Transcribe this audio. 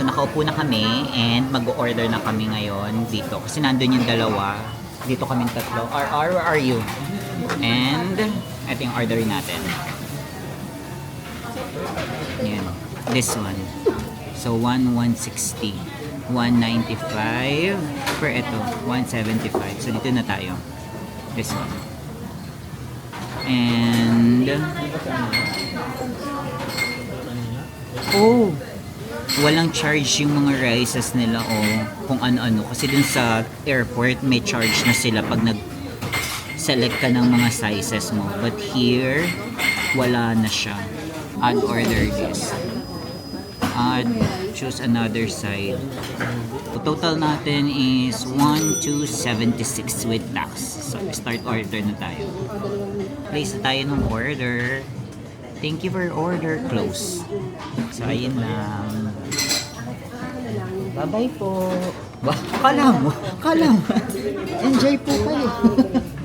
So nakaupo na kami and mag-order na kami ngayon dito. Kasi nandun yung dalawa. Dito kami tatlo. Where are you? And ito yung order natin. Yan. This one. So 160. 195. For ito, 175. So dito na tayo. This one. And oh, walang charge yung mga rices nila o kung ano-ano. Kasi dun sa airport, may charge na sila pag nag-select ka ng mga sizes mo. But here, wala na siya. Add order this. Add, choose another side. So, total natin is 1,276 with tax. So, start order na tayo. Place na tayo ng order. Thank you for your order. Close. So, ayun lang. Bye-bye po. Kala mo. Enjoy po kayo.